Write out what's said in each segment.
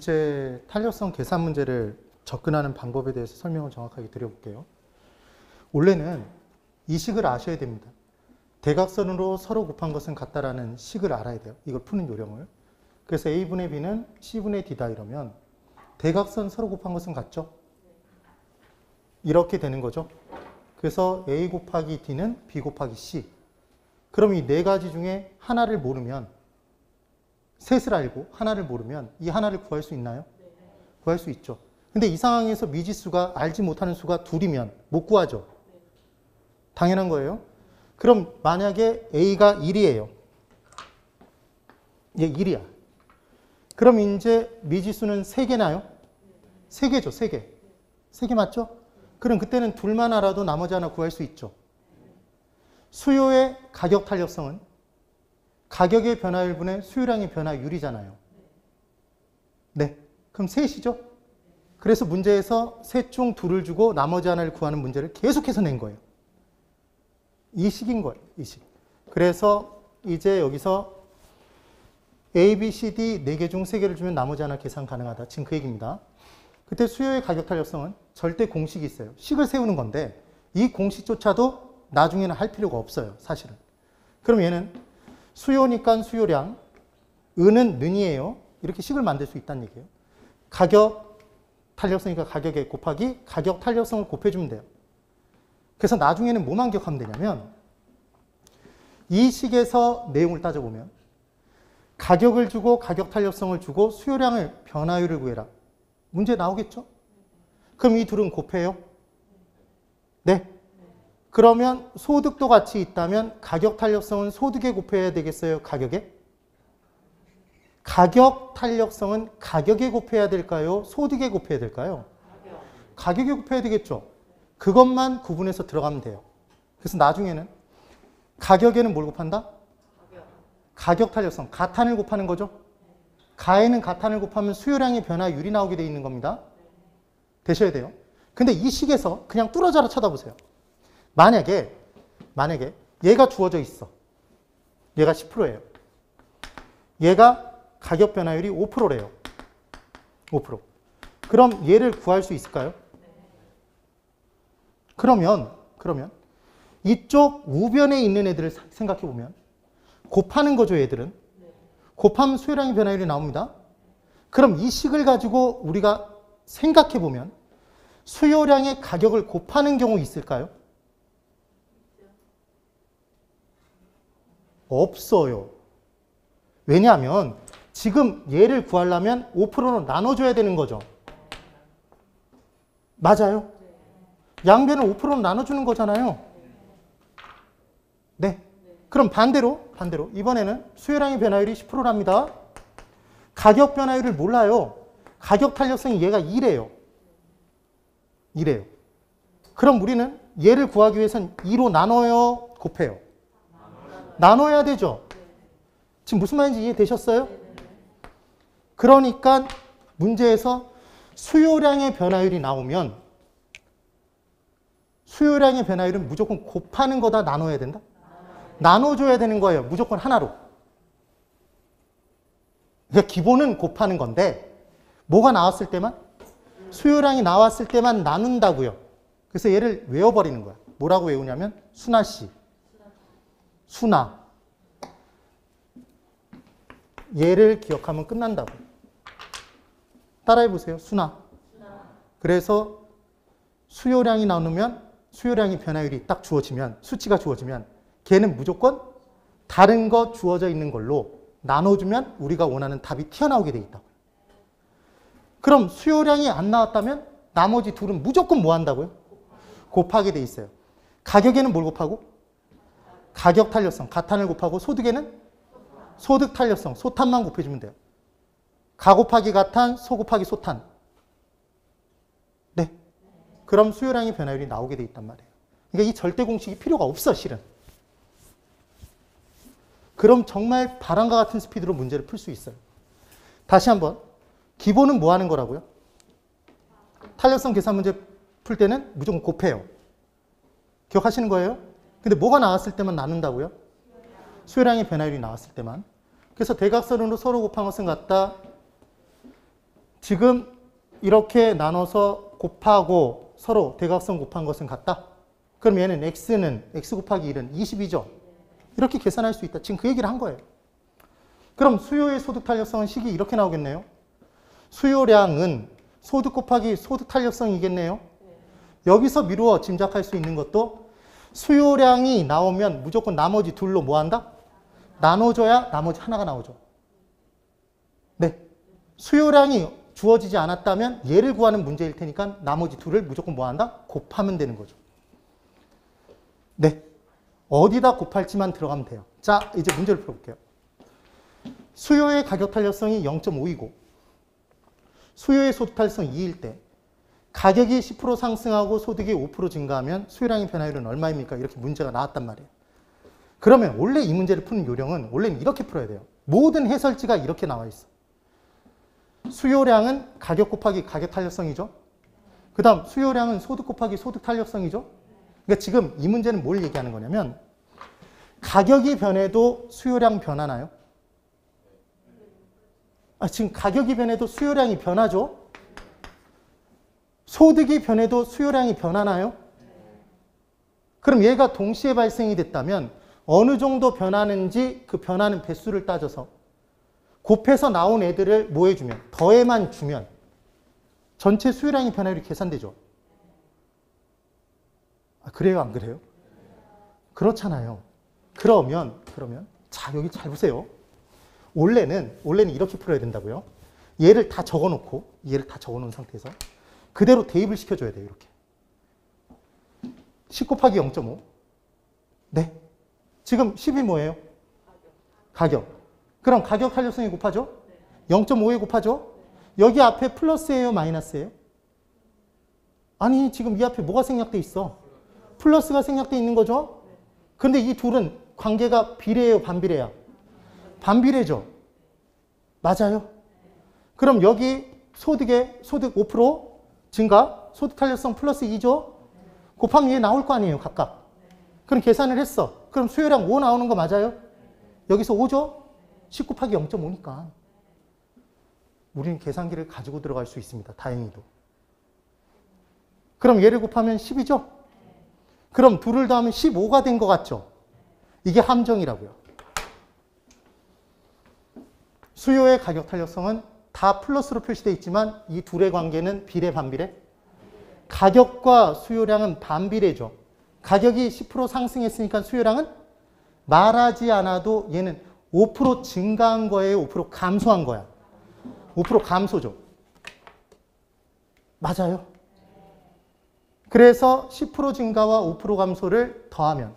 이제 탄력성 계산 문제를 접근하는 방법에 대해서 설명을 정확하게 드려볼게요. 원래는 이 식을 아셔야 됩니다. 대각선으로 서로 곱한 것은 같다라는 식을 알아야 돼요. 이걸 푸는 요령을. 그래서 A분의 B는 C분의 D다 이러면 대각선 서로 곱한 것은 같죠? 이렇게 되는 거죠. 그래서 A 곱하기 D는 B 곱하기 C. 그럼 이 네 가지 중에 하나를 모르면, 셋을 알고 하나를 모르면 이 하나를 구할 수 있나요? 구할 수 있죠. 근데 이 상황에서 미지수가 알지 못하는 수가 둘이면 못 구하죠. 당연한 거예요. 그럼 만약에 A가 1이에요. 얘 1이야. 그럼 이제 미지수는 3개나요? 3개죠, 3개. 3개 맞죠? 그럼 그때는 둘만 알아도 나머지 하나 구할 수 있죠. 수요의 가격 탄력성은 가격의 변화율분의 수요량의 변화율이잖아요. 네. 그럼 셋이죠? 그래서 문제에서 셋 중 둘을 주고 나머지 하나를 구하는 문제를 계속해서 낸 거예요. 이 식인 거예요. 이 식. 그래서 이제 여기서 A, B, C, D 4개 중 3개를 주면 나머지 하나 계산 가능하다. 지금 그 얘기입니다. 그때 수요의 가격 탄력성은 절대 공식이 있어요. 식을 세우는 건데 이 공식조차도 나중에는 할 필요가 없어요. 사실은. 그럼 얘는 수요니까 수요량, 은은 는이에요. 이렇게 식을 만들 수 있다는 얘기예요. 가격 탄력성이니까 가격에 곱하기 가격 탄력성을 곱해주면 돼요. 그래서 나중에는 뭐만 기억하면 되냐면 이 식에서 내용을 따져보면 가격을 주고 가격 탄력성을 주고 수요량을 변화율을 구해라. 문제 나오겠죠? 그럼 이 둘은 곱해요? 네. 그러면 소득도 같이 있다면 가격 탄력성은 소득에 곱해야 되겠어요? 가격에? 가격 탄력성은 가격에 곱해야 될까요? 소득에 곱해야 될까요? 가격에 곱해야 되겠죠? 그것만 구분해서 들어가면 돼요. 그래서 나중에는 가격에는 뭘 곱한다? 가격 탄력성, 가탄을 곱하는 거죠. 가에는 가탄을 곱하면 수요량의 변화율이 나오게 돼 있는 겁니다. 되셔야 돼요. 근데 이 식에서 그냥 뚫어져라 쳐다보세요. 만약에 얘가 주어져 있어. 얘가 10%예요. 얘가 가격 변화율이 5%래요. 5%. 그럼 얘를 구할 수 있을까요? 그러면 이쪽 우변에 있는 애들을 생각해 보면 곱하는 거죠, 얘들은. 곱하면 수요량의 변화율이 나옵니다. 그럼 이 식을 가지고 우리가 생각해 보면 수요량의 가격을 곱하는 경우 있을까요? 없어요. 왜냐하면 지금 얘를 구하려면 5%로 나눠줘야 되는 거죠. 맞아요? 양변을 5%로 나눠주는 거잖아요. 네. 그럼 반대로 이번에는 수요량의 변화율이 10%랍니다. 가격 변화율을 몰라요. 가격 탄력성이 얘가 2래요. 그럼 우리는 얘를 구하기 위해서는 2로 나눠요? 곱해요? 나눠야 되죠. 지금 무슨 말인지 이해되셨어요? 그러니까 문제에서 수요량의 변화율이 나오면 수요량의 변화율은 무조건 곱하는 거다 나눠야 된다? 나눠줘야 되는 거예요. 무조건 하나로. 그러니까 기본은 곱하는 건데 뭐가 나왔을 때만? 수요량이 나왔을 때만 나눈다고요. 그래서 얘를 외워버리는 거야. 뭐라고 외우냐면 순하씨. 순하. 얘를 기억하면 끝난다고. 따라해보세요. 순하. 그래서 수요량이 나누면 수요량의 변화율이 딱 주어지면 수치가 주어지면 걔는 무조건 다른 거 주어져 있는 걸로 나눠주면 우리가 원하는 답이 튀어나오게 돼 있다고. 그럼 수요량이 안 나왔다면 나머지 둘은 무조건 뭐 한다고요? 곱하게 돼 있어요. 가격에는 뭘 곱하고? 가격 탄력성, 가탄을 곱하고 소득에는 소득 탄력성, 소탄만 곱해주면 돼요. 가 곱하기 가탄, 소 곱하기 소탄. 네. 그럼 수요량의 변화율이 나오게 돼 있단 말이에요. 그러니까 이 절대 공식이 필요가 없어, 실은. 그럼 정말 바람과 같은 스피드로 문제를 풀 수 있어요. 다시 한번. 기본은 뭐 하는 거라고요? 탄력성 계산 문제 풀 때는 무조건 곱해요. 기억하시는 거예요? 근데 뭐가 나왔을 때만 나눈다고요? 수요량의 변화율이 나왔을 때만. 그래서 대각선으로 서로 곱한 것은 같다. 지금 이렇게 나눠서 곱하고 서로 대각선 곱한 것은 같다? 그럼 얘는 x는 x 곱하기 1은 20이죠? 이렇게 계산할 수 있다. 지금 그 얘기를 한 거예요. 그럼 수요의 소득 탄력성은 식이 이렇게 나오겠네요. 수요량은 소득 곱하기 소득 탄력성이겠네요. 여기서 미루어 짐작할 수 있는 것도 수요량이 나오면 무조건 나머지 둘로 뭐 한다? 나눠줘야 나머지 하나가 나오죠. 네. 수요량이 주어지지 않았다면 얘를 구하는 문제일 테니까 나머지 둘을 무조건 뭐 한다? 곱하면 되는 거죠. 네. 어디다 곱할지만 들어가면 돼요. 자, 이제 문제를 풀어볼게요. 수요의 가격 탄력성이 0.5이고 수요의 소득 탄력성이 2일 때 가격이 10% 상승하고 소득이 5% 증가하면 수요량의 변화율은 얼마입니까? 이렇게 문제가 나왔단 말이에요. 그러면 원래 이 문제를 푸는 요령은 원래는 이렇게 풀어야 돼요. 모든 해설지가 이렇게 나와 있어. 수요량은 가격 곱하기 가격 탄력성이죠. 그 다음 수요량은 소득 곱하기 소득 탄력성이죠. 그러니까 지금 이 문제는 뭘 얘기하는 거냐면 가격이 변해도 수요량 변하나요? 지금 가격이 변해도 수요량이 변하죠. 소득이 변해도 수요량이 변하나요? 그럼 얘가 동시에 발생이 됐다면 어느 정도 변하는지 그 변하는 배수를 따져서 곱해서 나온 애들을 뭐 해주면 더해만 주면 전체 수요량의 변화율이 계산되죠. 그래요, 안 그래요? 그렇잖아요. 그러면 자, 여기 잘 보세요. 원래는 이렇게 풀어야 된다고요. 얘를 다 적어놓고 얘를 다 적어놓은 상태에서 그대로 대입을 시켜줘야 돼요. 이렇게 10 곱하기 0.5. 네. 지금 10이 뭐예요? 가격. 그럼 가격 탄력성이 곱하죠? 0.5에 곱하죠? 여기 앞에 플러스예요? 마이너스예요? 아니, 지금 이 앞에 뭐가 생략돼 있어? 플러스가 생략돼 있는 거죠? 근데 이 둘은 관계가 비례예요? 반비례야? 반비례죠? 맞아요? 그럼 여기 소득 5% 증가, 소득 탄력성 플러스 2죠? 곱하면 얘 나올 거 아니에요, 각각. 그럼 계산을 했어. 그럼 수요량 5 나오는 거 맞아요? 여기서 5죠? 10 곱하기 0.5니까. 우리는 계산기를 가지고 들어갈 수 있습니다, 다행히도. 그럼 얘를 곱하면 10이죠? 그럼 둘을 더하면 15가 된 것 같죠? 이게 함정이라고요. 수요의 가격 탄력성은 다 플러스로 표시되어 있지만 이 둘의 관계는 비례, 반비례? 가격과 수요량은 반비례죠. 가격이 10% 상승했으니까 수요량은 말하지 않아도 얘는 5% 증가한 거예요? 5% 감소한 거야? 5% 감소죠. 맞아요. 그래서 10% 증가와 5% 감소를 더하면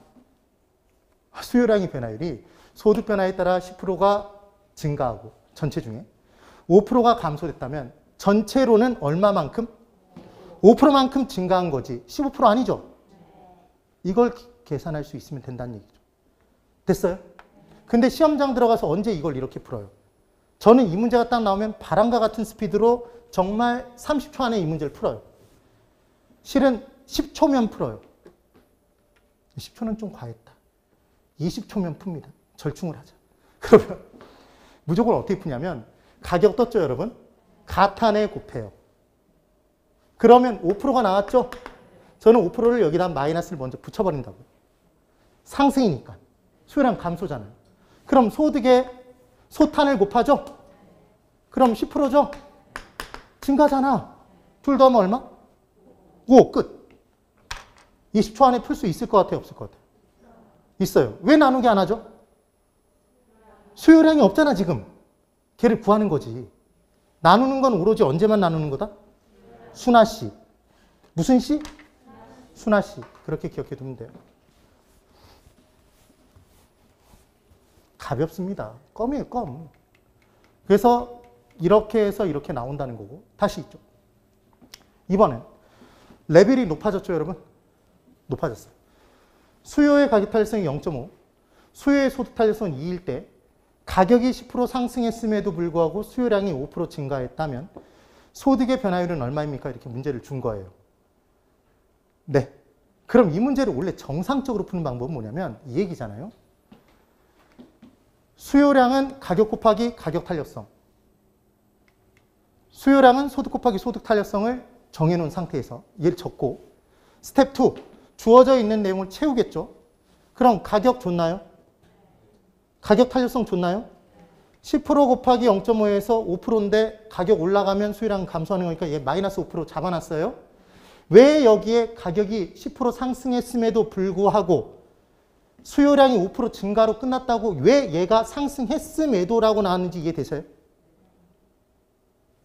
수요량의 변화율이 소득 변화에 따라 10%가 증가하고 전체 중에 5%가 감소됐다면 전체로는 얼마만큼? 5%만큼 증가한 거지 15% 아니죠? 이걸 계산할 수 있으면 된다는 얘기죠. 됐어요? 근데 시험장 들어가서 언제 이걸 이렇게 풀어요? 저는 이 문제가 딱 나오면 바람과 같은 스피드로 정말 30초 안에 이 문제를 풀어요. 실은 10초면 풀어요. 10초는 좀 과했다. 20초면 풉니다. 절충을 하자. 그러면 무조건 어떻게 푸냐면 가격 떴죠, 여러분? 가탄에 곱해요. 그러면 5%가 나왔죠? 저는 5%를 여기다 마이너스를 먼저 붙여버린다고요. 상승이니까. 수요량 감소잖아요. 그럼 소득에 소탄을 곱하죠? 그럼 10%죠? 증가잖아. 둘 더하면 얼마? 5, 끝. 20초 안에 풀 수 있을 것 같아요? 없을 것 같아요? 있어요. 왜 나누기 안 하죠? 수요량이 없잖아, 지금. 걔를 구하는 거지. 나누는 건 오로지 언제만 나누는 거다? 순화시. 무슨 시? 순화시. 그렇게 기억해 두면 돼요. 가볍습니다. 껌이에요, 껌. 그래서 이렇게 해서 이렇게 나온다는 거고. 다시 있죠. 이번엔 레벨이 높아졌죠, 여러분? 높아졌어요. 수요의 가격 탄력성이 0.5, 수요의 소득 탄력성은 2일 때 가격이 10% 상승했음에도 불구하고 수요량이 5% 증가했다면 소득의 변화율은 얼마입니까? 이렇게 문제를 준 거예요. 네. 그럼 이 문제를 원래 정상적으로 푸는 방법은 뭐냐면 이 얘기잖아요. 수요량은 가격 곱하기 가격 탄력성. 수요량은 소득 곱하기 소득 탄력성을 정해놓은 상태에서 얘를 적고 스텝 2, 주어져 있는 내용을 채우겠죠. 그럼 가격 좋나요? 가격 탄력성 좋나요? 10% 곱하기 0.5에서 5%인데 가격 올라가면 수요량 감소하는 거니까 얘 마이너스 5% 잡아놨어요. 왜 여기에 가격이 10% 상승했음에도 불구하고 수요량이 5% 증가로 끝났다고 왜 얘가 상승했음에도라고 나왔는지 이해되세요?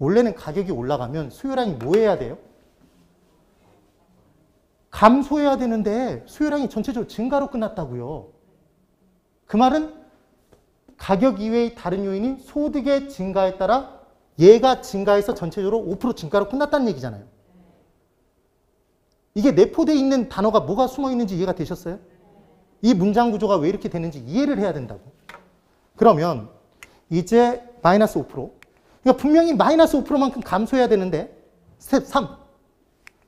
원래는 가격이 올라가면 수요량이 뭐 해야 돼요? 감소해야 되는데 수요량이 전체적으로 증가로 끝났다고요. 그 말은 가격 이외의 다른 요인인 소득의 증가에 따라 얘가 증가해서 전체적으로 5% 증가로 끝났다는 얘기잖아요. 이게 내포되어 있는 단어가 뭐가 숨어 있는지 이해가 되셨어요? 이 문장 구조가 왜 이렇게 되는지 이해를 해야 된다고. 그러면 이제 마이너스 5%. 그러니까 분명히 마이너스 5%만큼 감소해야 되는데 스텝 3.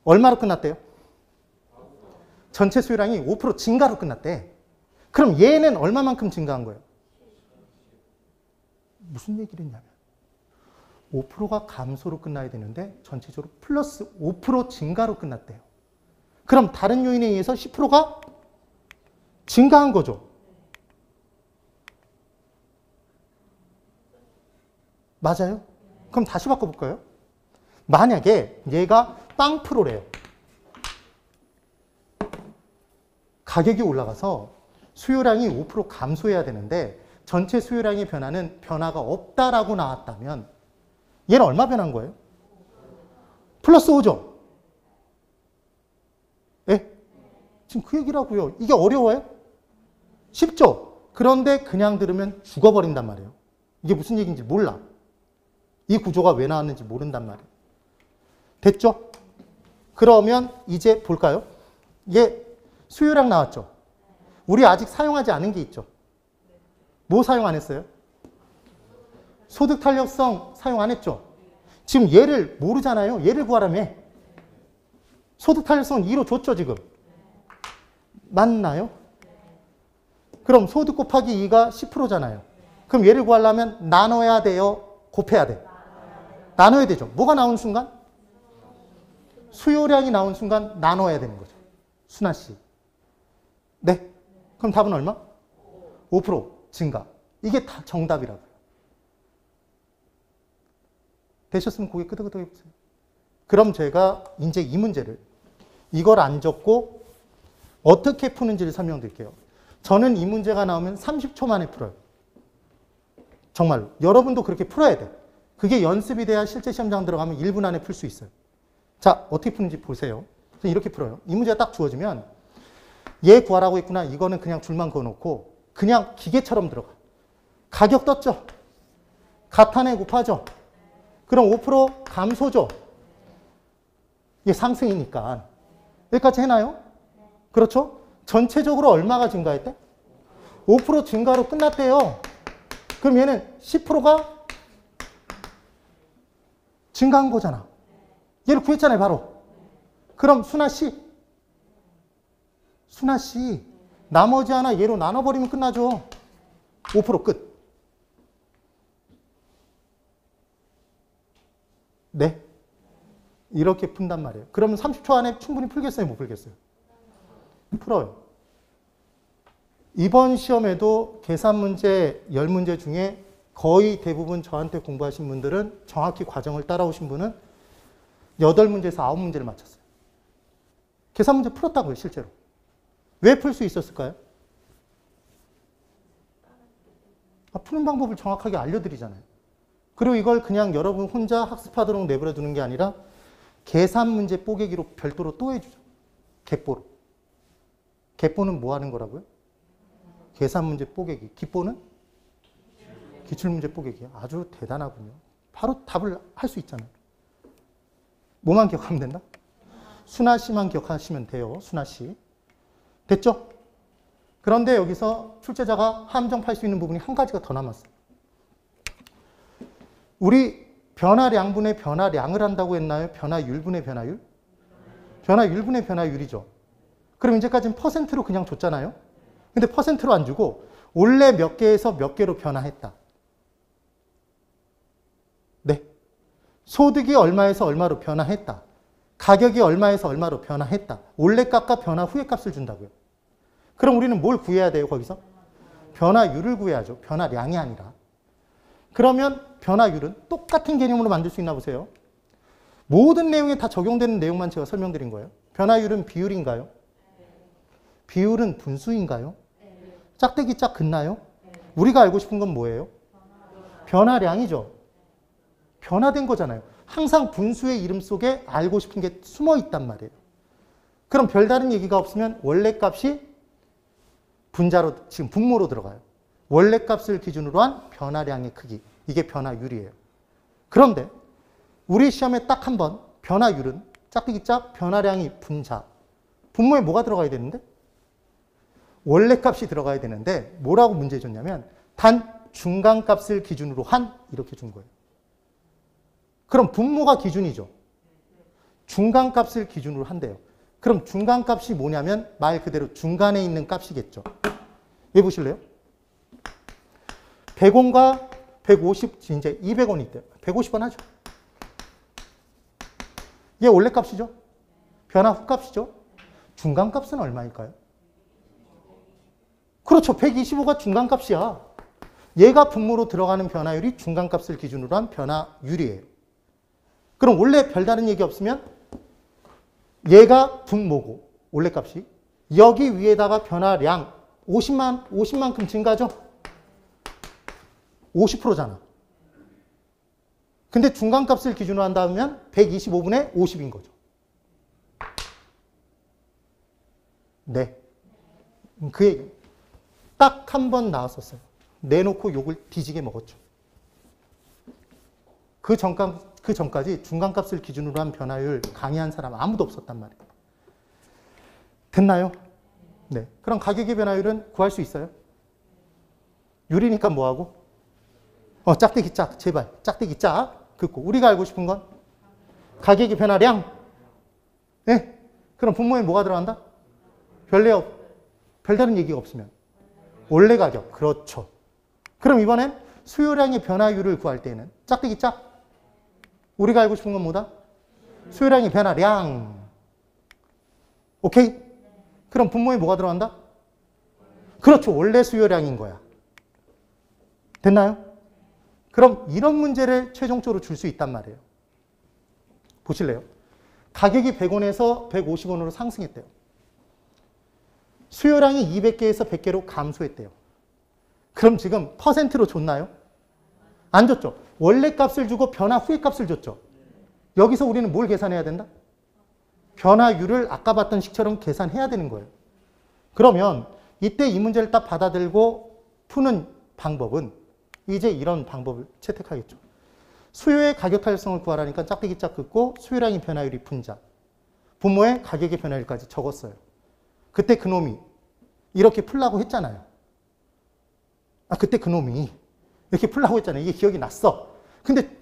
얼마로 끝났대요? 전체 수요량이 5% 증가로 끝났대. 그럼 얘는 얼마만큼 증가한 거예요? 무슨 얘기를 했냐면 5%가 감소로 끝나야 되는데 전체적으로 플러스 5% 증가로 끝났대요. 그럼 다른 요인에 의해서 10%가 증가한 거죠. 맞아요? 그럼 다시 바꿔볼까요? 만약에 얘가 빵 프로래요. 가격이 올라가서 수요량이 5% 감소해야 되는데 전체 수요량의 변화는 변화가 없다라고 나왔다면 얘는 얼마 변한 거예요? 플러스 5죠? 예? 지금 그 얘기라고요. 이게 어려워요? 쉽죠? 그런데 그냥 들으면 죽어버린단 말이에요. 이게 무슨 얘기인지 몰라. 이 구조가 왜 나왔는지 모른단 말이에요. 됐죠? 그러면 이제 볼까요? 얘 수요량 나왔죠? 우리 아직 사용하지 않은 게 있죠? 뭐 사용 안 했어요? 소득 탄력성 사용 안 했죠? 지금 얘를 모르잖아요. 얘를 구하라며. 소득 탄력성은 2로 줬죠, 지금. 맞나요? 그럼 소득 곱하기 2가 10%잖아요. 그럼 얘를 구하려면 나눠야 돼요? 곱해야 돼? 나눠야 되죠. 뭐가 나온 순간? 수요량이 나온 순간 나눠야 되는 거죠. 순아 씨. 네. 그럼 답은 얼마? 5% 증가. 이게 다 정답이라고요. 되셨으면 고개 끄덕끄덕 해보세요. 그럼 제가 이제 이 문제를 이걸 안 적고 어떻게 푸는지를 설명드릴게요. 저는 이 문제가 나오면 30초 만에 풀어요. 정말로. 여러분도 그렇게 풀어야 돼. 그게 연습이 돼야 실제 시험장 들어가면 1분 안에 풀 수 있어요. 자, 어떻게 푸는지 보세요. 이렇게 풀어요. 이 문제가 딱 주어지면 얘 구하라고 했구나. 이거는 그냥 줄만 그어놓고 그냥 기계처럼 들어가. 가격 떴죠? 가탄에 곱하죠? 그럼 5% 감소죠? 이게 상승이니까. 여기까지 해나요? 그렇죠? 전체적으로 얼마가 증가했대? 5% 증가로 끝났대요. 그럼 얘는 10%가 증가한 거잖아. 얘를 구했잖아요, 바로. 그럼 순아 씨, 나머지 하나 얘로 나눠버리면 끝나죠. 5% 끝. 네. 이렇게 푼단 말이에요. 그러면 30초 안에 충분히 풀겠어요, 못 풀겠어요? 풀어요. 이번 시험에도 계산 문제 10문제 중에 거의 대부분 저한테 공부하신 분들은 정확히 과정을 따라오신 분은 8문제에서 9문제를 맞췄어요. 계산 문제 풀었다고요, 실제로. 왜 풀 수 있었을까요? 푸는 방법을 정확하게 알려드리잖아요. 그리고 이걸 그냥 여러분 혼자 학습하도록 내버려 두는 게 아니라 계산 문제 뽀개기로 별도로 또 해주죠. 객보로. 객보는 뭐 하는 거라고요? 계산 문제 뽀개기. 기보는? 기출문제 뽀개기. 아주 대단하군요. 바로 답을 할 수 있잖아요. 뭐만 기억하면 된다? 순아 씨만 기억하시면 돼요. 순아 씨. 됐죠? 그런데 여기서 출제자가 함정팔 수 있는 부분이 한 가지가 더 남았어요. 우리 변화량분의 변화량을 한다고 했나요? 변화율분의 변화율? 변화율분의 변화율이죠. 그럼 이제까지는 퍼센트로 그냥 줬잖아요. 근데 퍼센트로 안 주고 원래 몇 개에서 몇 개로 변화했다. 네. 소득이 얼마에서 얼마로 변화했다. 가격이 얼마에서 얼마로 변화했다. 원래 값과 변화 후의 값을 준다고요. 그럼 우리는 뭘 구해야 돼요, 거기서? 변화율을 구해야죠. 변화량이 아니라. 그러면 변화율은 똑같은 개념으로 만들 수 있나 보세요. 모든 내용에 다 적용되는 내용만 제가 설명드린 거예요. 변화율은 비율인가요? 비율은 분수인가요? 짝대기 짝 긋나요? 우리가 알고 싶은 건 뭐예요? 변화량이죠. 변화된 거잖아요. 항상 분수의 이름 속에 알고 싶은 게 숨어 있단 말이에요. 그럼 별다른 얘기가 없으면 원래 값이 분자로, 지금 분모로 들어가요. 원래 값을 기준으로 한 변화량의 크기. 이게 변화율이에요. 그런데 우리 시험에 딱 한 번 변화율은 짝대기 짝 변화량이 분자. 분모에 뭐가 들어가야 되는데? 원래 값이 들어가야 되는데 뭐라고 문제 줬냐면 단 중간값을 기준으로 한 이렇게 준 거예요. 그럼 분모가 기준이죠. 중간값을 기준으로 한대요. 그럼 중간값이 뭐냐면 말 그대로 중간에 있는 값이겠죠. 왜 보실래요? 100원과 150, 이제 200원이 있대요. 150원 하죠. 얘 원래 값이죠. 변화 후 값이죠. 중간값은 얼마일까요? 그렇죠. 125가 중간값이야. 얘가 분모로 들어가는 변화율이 중간값을 기준으로 한 변화율이에요. 그럼 원래 별다른 얘기 없으면 얘가 분모고 원래 값이 여기 위에다가 변화량 50만큼 증가죠? 50%잖아. 근데 중간값을 기준으로 한다면 125분의 50인 거죠. 네. 그 얘기. 딱 한 번 나왔었어요. 내놓고 욕을 뒤지게 먹었죠. 그 전까지 중간값을 기준으로 한 변화율 강의한 사람 아무도 없었단 말이에요. 됐나요? 네. 그럼 가격의 변화율은 구할 수 있어요? 율이니까 뭐하고? 짝대기 짝, 제발. 짝대기 짝. 긋고. 우리가 알고 싶은 건? 가격의 변화량. 네. 그럼 분모에 뭐가 들어간다? 별다른 얘기가 없으면. 원래 가격. 그렇죠. 그럼 이번엔 수요량의 변화율을 구할 때는 짝대기 짝. 우리가 알고 싶은 건 뭐다? 수요량의 변화량. 오케이? 그럼 분모에 뭐가 들어간다? 그렇죠. 원래 수요량인 거야. 됐나요? 그럼 이런 문제를 최종적으로 줄 수 있단 말이에요. 보실래요? 가격이 100원에서 150원으로 상승했대요. 수요량이 200개에서 100개로 감소했대요. 그럼 지금 퍼센트로 줬나요? 안 줬죠. 원래 값을 주고 변화 후의 값을 줬죠. 여기서 우리는 뭘 계산해야 된다? 변화율을 아까 봤던 식처럼 계산해야 되는 거예요. 그러면 이때 이 문제를 딱 받아들고 푸는 방법은 이제 이런 방법을 채택하겠죠. 수요의 가격 탄력성을 구하라니까 짝대기 짝 긋고 수요량의 변화율이 분자. 분모의 가격의 변화율까지 적었어요. 그때 그놈이 이렇게 풀라고 했잖아요. 그때 그놈이 이렇게 풀라고 했잖아요. 이게 기억이 났어. 근데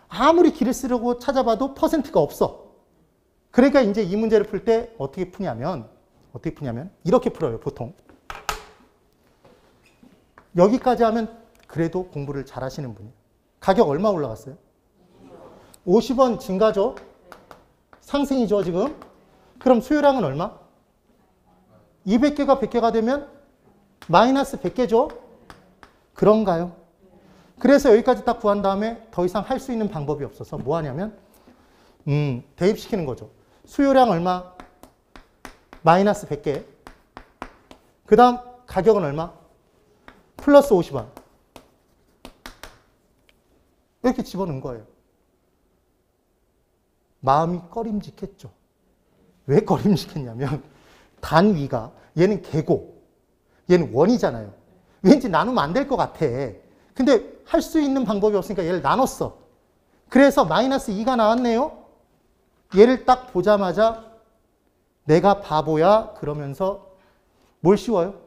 아무리 길을 쓰려고 찾아봐도 퍼센트가 없어. 그러니까 이제 이 문제를 풀 때 어떻게 푸냐면 이렇게 풀어요, 보통. 여기까지 하면 그래도 공부를 잘 하시는 분이에요. 가격 얼마 올라갔어요? 50원 증가죠? 상승이죠, 지금? 그럼 수요량은 얼마? 200개가 100개가 되면 마이너스 100개죠? 그런가요? 그래서 여기까지 딱 구한 다음에 더 이상 할 수 있는 방법이 없어서 뭐 하냐면 대입시키는 거죠. 수요량 얼마? 마이너스 100개. 그 다음 가격은 얼마? 플러스 50원. 이렇게 집어넣은 거예요. 마음이 꺼림직했죠. 왜 꺼림직했냐면 단위가 얘는 개고 얘는 원이잖아요. 왠지 나누면 안 될 것 같아. 근데 할 수 있는 방법이 없으니까 얘를 나눴어. 그래서 마이너스 2가 나왔네요. 얘를 딱 보자마자 내가 바보야 그러면서 뭘 씌워요?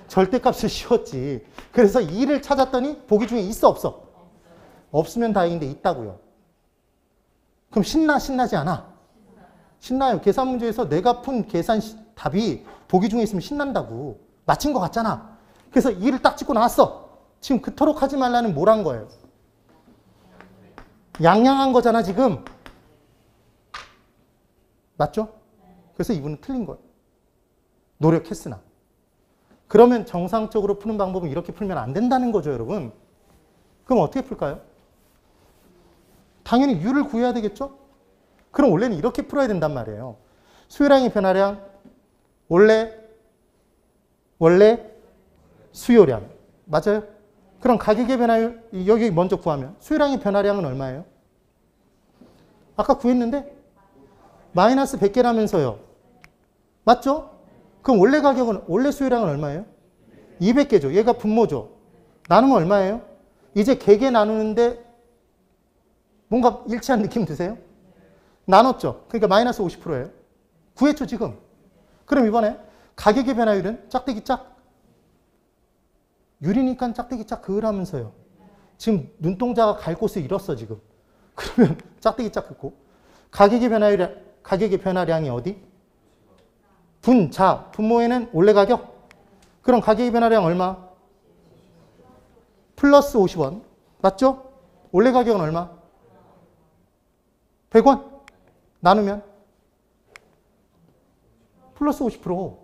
절대값을 씌웠지. 그래서 2를 찾았더니 보기 중에 있어 없어? 없으면 다행인데 있다고요. 그럼 신나지 않아? 신나요. 계산 문제에서 내가 푼 계산 답이 보기 중에 있으면 신난다고. 맞힌 것 같잖아. 그래서 2를 딱 찍고 나왔어. 지금 그토록 하지 말라는 뭘 한 거예요? 양양한 거잖아 지금. 맞죠? 그래서 이분은 틀린 거예요. 노력했으나. 그러면 정상적으로 푸는 방법은 이렇게 풀면 안 된다는 거죠, 여러분. 그럼 어떻게 풀까요? 당연히 U를 구해야 되겠죠? 그럼 원래는 이렇게 풀어야 된단 말이에요. 수요량의 변화량, 원래 수요량. 맞아요? 그럼 가격의 변화율, 여기 먼저 구하면 수요량의 변화량은 얼마예요? 아까 구했는데? 마이너스 100개라면서요. 맞죠? 그럼 원래 가격은, 원래 수요량은 얼마예요? 200개죠. 얘가 분모죠. 나누면 얼마예요? 이제 개개 나누는데 뭔가 일치한 느낌 드세요? 나눴죠. 그러니까 마이너스 50%예요. 구했죠, 지금. 그럼 이번에 가격의 변화율은 짝대기 짝. 유리니까 짝대기 짝 그으라면서요. 지금 눈동자가 갈 곳을 잃었어, 지금. 그러면 짝대기 짝 긋고. 가격의 변화량이 어디? 분모에는 원래 가격? 그럼 가격의 변화량 얼마? 플러스 50원. 맞죠? 원래 가격은 얼마? 100원. 나누면 플러스 50%.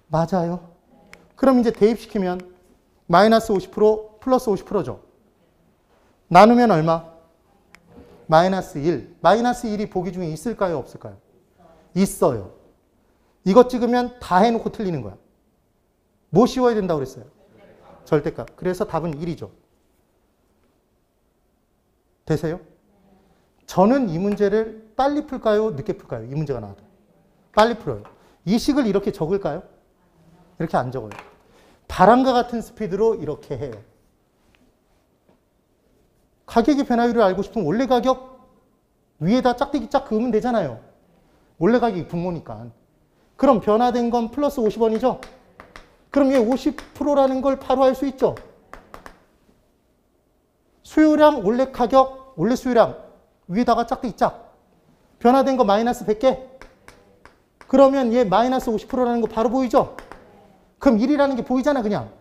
맞아요. 그럼 이제 대입시키면 마이너스 50% 플러스 50%죠. 나누면 얼마? 마이너스 1. 마이너스 1이 보기 중에 있을까요? 없을까요? 있어요. 이거 찍으면 다 해놓고 틀리는 거야. 뭐 씌워야 된다고 그랬어요? 절대값. 그래서 답은 1이죠. 되세요? 저는 이 문제를 빨리 풀까요? 늦게 풀까요? 이 문제가 나와도. 빨리 풀어요. 이 식을 이렇게 적을까요? 이렇게 안 적어요. 바람과 같은 스피드로 이렇게 해요. 가격의 변화율을 알고 싶으면 원래 가격 위에다 짝대기 짝 그으면 되잖아요. 원래 가격이 분모니까. 그럼 변화된 건 플러스 50원이죠? 그럼 얘 50%라는 걸 바로 알 수 있죠? 수요량, 원래 가격, 원래 수요량 위에다가 짝대기 짝. 변화된 거 마이너스 100개. 그러면 얘 마이너스 50%라는 거 바로 보이죠? 그럼 1이라는 게 보이잖아, 그냥.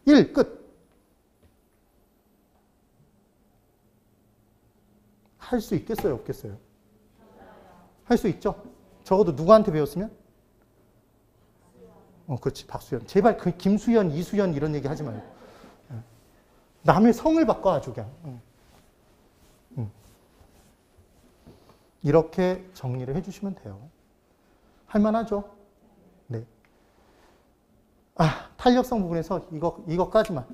1, 끝. 할 수 있겠어요, 없겠어요? 할 수 있죠? 적어도 누구한테 배웠으면? 그렇지, 박수현. 제발 그 김수현, 이수연 이런 얘기 하지 말고. 남의 성을 바꿔 아주 그냥. 이렇게 정리를 해주시면 돼요. 할만하죠? 네. 탄력성 부분에서 이거까지만.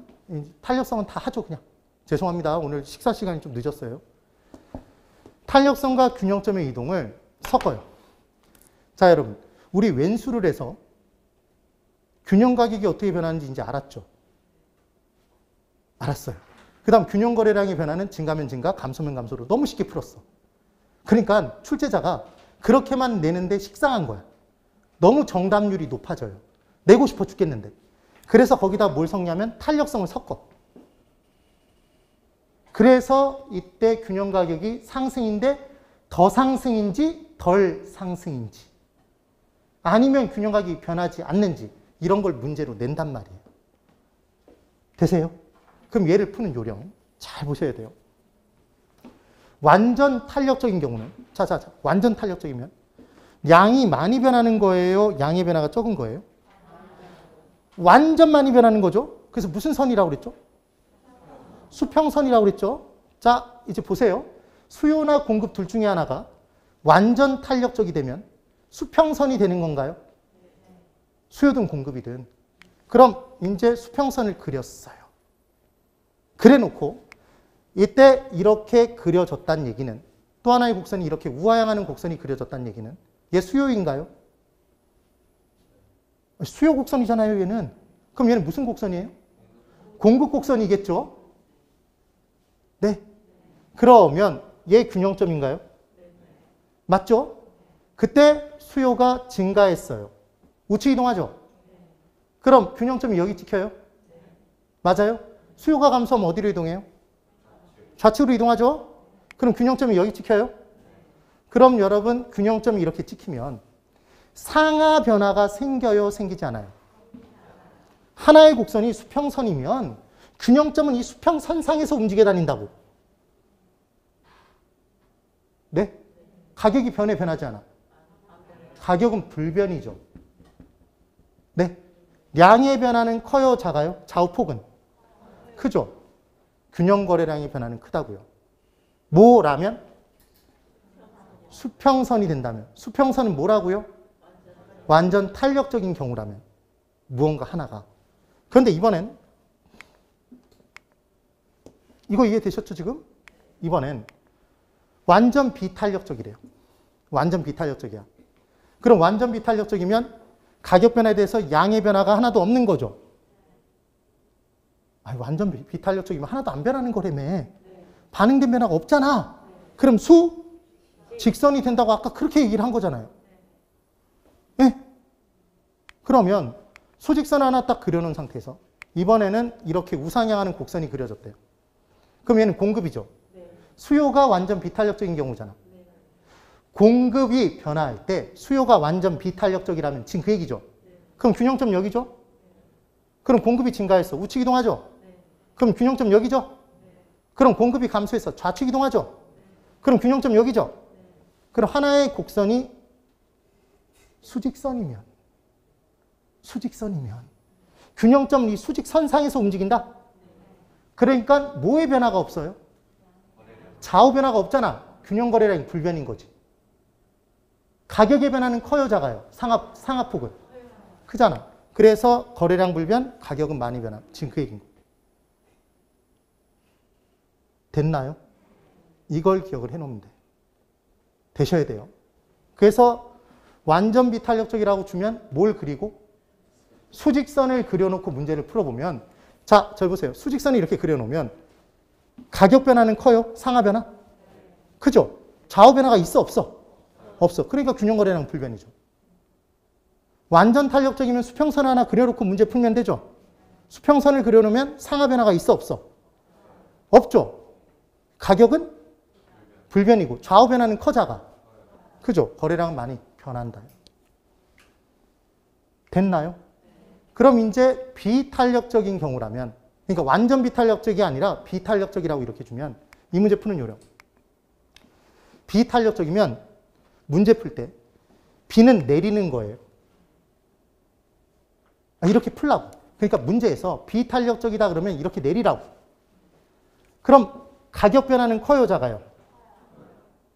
탄력성은 다 하죠, 그냥. 죄송합니다. 오늘 식사 시간이 좀 늦었어요. 탄력성과 균형점의 이동을 섞어요. 자, 여러분. 우리 왼수를 해서 균형 가격이 어떻게 변하는지 이제 알았죠? 알았어요. 그 다음 균형 거래량의 변화는 증가면 증가, 감소면 감소로 너무 쉽게 풀었어. 그러니까 출제자가 그렇게만 내는데 식상한 거야. 너무 정답률이 높아져요. 내고 싶어 죽겠는데. 그래서 거기다 뭘 섞냐면 탄력성을 섞어. 그래서 이때 균형 가격이 상승인데 더 상승인지 덜 상승인지 아니면 균형 가격이 변하지 않는지 이런 걸 문제로 낸단 말이에요. 되세요? 그럼 얘를 푸는 요령 잘 보셔야 돼요. 완전 탄력적인 경우는 완전 탄력적이면 양이 많이 변하는 거예요? 양의 변화가 적은 거예요? 완전 많이 변하는 거죠? 그래서 무슨 선이라고 그랬죠? 수평선이라고 그랬죠? 자, 이제 보세요. 수요나 공급 둘 중에 하나가 완전 탄력적이 되면 수평선이 되는 건가요? 수요든 공급이든. 그럼 이제 수평선을 그렸어요. 그래놓고 이때 이렇게 그려졌다는 얘기는 또 하나의 곡선이 이렇게 우하향하는 곡선이 그려졌다는 얘기는 얘 수요인가요? 수요 곡선이잖아요, 얘는. 그럼 얘는 무슨 곡선이에요? 공급 곡선이겠죠? 네. 그러면 얘 균형점인가요? 맞죠? 그때 수요가 증가했어요. 우측 이동하죠? 그럼 균형점이 여기 찍혀요? 맞아요? 수요가 감소하면 어디로 이동해요? 좌측으로 이동하죠? 그럼 균형점이 여기 찍혀요? 그럼 여러분 균형점이 이렇게 찍히면 상하 변화가 생겨요? 생기지 않아요? 하나의 곡선이 수평선이면 균형점은 이 수평선상에서 움직여 다닌다고. 네? 가격이 변하지 않아. 가격은 불변이죠. 네? 량의 변화는 커요, 작아요? 좌우폭은? 크죠? 균형 거래량의 변화는 크다고요. 뭐라면? 수평선이 된다면. 수평선은 뭐라고요? 완전 탄력적인 경우라면. 무언가 하나가. 그런데 이번엔 이거 이해되셨죠, 지금? 이번엔 완전 비탄력적이래요. 완전 비탄력적이야. 그럼 완전 비탄력적이면 가격 변화에 대해서 양의 변화가 하나도 없는 거죠. 아니, 완전 비탄력적이면 하나도 안 변하는 거라며. 반응된 변화가 없잖아. 그럼 직선이 된다고 아까 그렇게 얘기를 한 거잖아요. 네? 그러면 수직선 하나 딱 그려놓은 상태에서 이번에는 이렇게 우상향하는 곡선이 그려졌대요. 그럼 얘는 공급이죠. 수요가 완전 비탄력적인 경우잖아. 공급이 변화할 때 수요가 완전 비탄력적이라면 지금 그 얘기죠. 그럼 균형점 여기죠. 그럼 공급이 증가했어. 우측 이동하죠. 그럼 균형점 여기죠. 그럼 공급이 감소해서 좌측 이동하죠. 그럼 균형점 여기죠. 그럼 하나의 곡선이 수직선이면 균형점 이 수직선상에서 움직인다. 그러니까 뭐의 변화가 없어요? 좌우 변화가 없잖아. 균형 거래량이 불변인 거지. 가격의 변화는 커요, 작아요? 상하폭은? 크잖아. 그래서 거래량 불변, 가격은 많이 변함. 지금 그 얘기인 거예요. 됐나요? 이걸 기억을 해놓으면 돼. 되셔야 돼요. 그래서 완전 비탄력적이라고 주면 뭘 그리고? 수직선을 그려놓고 문제를 풀어보면 자, 저기 보세요. 수직선을 이렇게 그려놓으면 가격 변화는 커요? 상하 변화? 크죠? 좌우 변화가 있어, 없어? 없어. 그러니까 균형 거래량 불변이죠. 완전 탄력적이면 수평선 하나 그려놓고 문제 풀면 되죠. 수평선을 그려놓으면 상하 변화가 있어, 없어? 없죠. 가격은 불변이고 좌우 변화는 커, 작아? 크죠? 거래량은 많이 변한다. 됐나요? 그럼 이제 비탄력적인 경우라면, 그러니까 완전 비탄력적이 아니라 비탄력적이라고 이렇게 주면 이 문제 푸는 요령. 비탄력적이면 문제 풀 때 비는 내리는 거예요. 이렇게 풀라고. 그러니까 문제에서 비탄력적이다 그러면 이렇게 내리라고. 그럼 가격 변화는 커요, 작아요?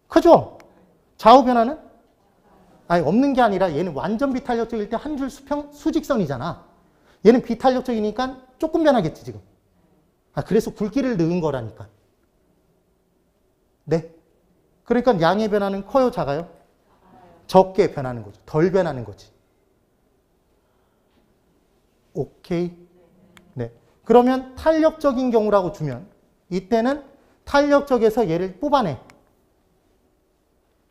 크죠? 좌우 변화는? 아니, 없는 게 아니라 얘는 완전 비탄력적일 때 한 줄 수직선이잖아. 얘는 비탄력적이니까 조금 변하겠지, 지금. 그래서 굵기를 넣은 거라니까. 네. 그러니까 양의 변화는 커요, 작아요? 적게 변하는 거죠. 덜 변하는 거지. 오케이? 네. 그러면 탄력적인 경우라고 주면 이때는 탄력적에서 얘를 뽑아내.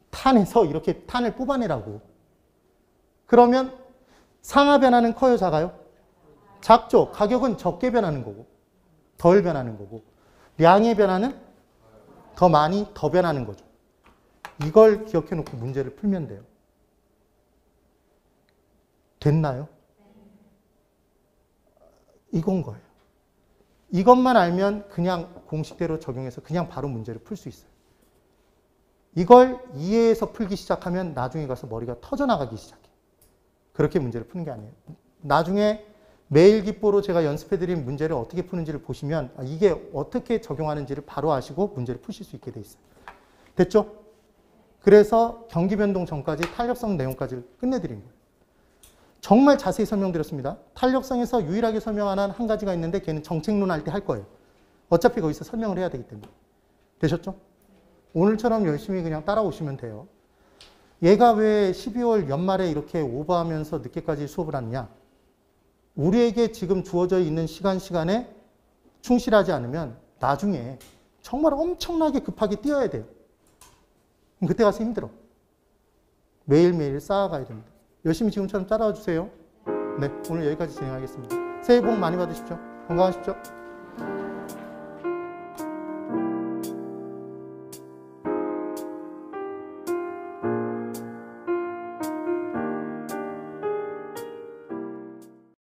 탄에서 이렇게 탄을 뽑아내라고. 그러면 상하 변화는 커요, 작아요? 작죠. 가격은 적게 변하는 거고 덜 변하는 거고 양의 변화는 더 많이 더 변하는 거죠. 이걸 기억해 놓고 문제를 풀면 돼요. 됐나요? 이건 거예요. 이것만 알면 그냥 공식대로 적용해서 그냥 바로 문제를 풀 수 있어요. 이걸 이해해서 풀기 시작하면 나중에 가서 머리가 터져나가기 시작해. 그렇게 문제를 푸는 게 아니에요. 나중에 매일 기보로 제가 연습해드린 문제를 어떻게 푸는지를 보시면 이게 어떻게 적용하는지를 바로 아시고 문제를 푸실 수 있게 돼 있어요. 됐죠? 그래서 경기 변동 전까지 탄력성 내용까지 끝내드린 거예요. 정말 자세히 설명드렸습니다. 탄력성에서 유일하게 설명 안 한 한 가지가 있는데 걔는 정책론 할 때 할 거예요. 어차피 거기서 설명을 해야 되기 때문에. 되셨죠? 오늘처럼 열심히 그냥 따라오시면 돼요. 얘가 왜 12월 연말에 이렇게 오버하면서 늦게까지 수업을 하느냐? 우리에게 지금 주어져 있는 시간에 충실하지 않으면 나중에 정말 엄청나게 급하게 뛰어야 돼요. 그때 가서 힘들어. 매일매일 쌓아가야 됩니다. 열심히 지금처럼 따라와 주세요. 네, 오늘 여기까지 진행하겠습니다. 새해 복 많이 받으십시오. 건강하십시오.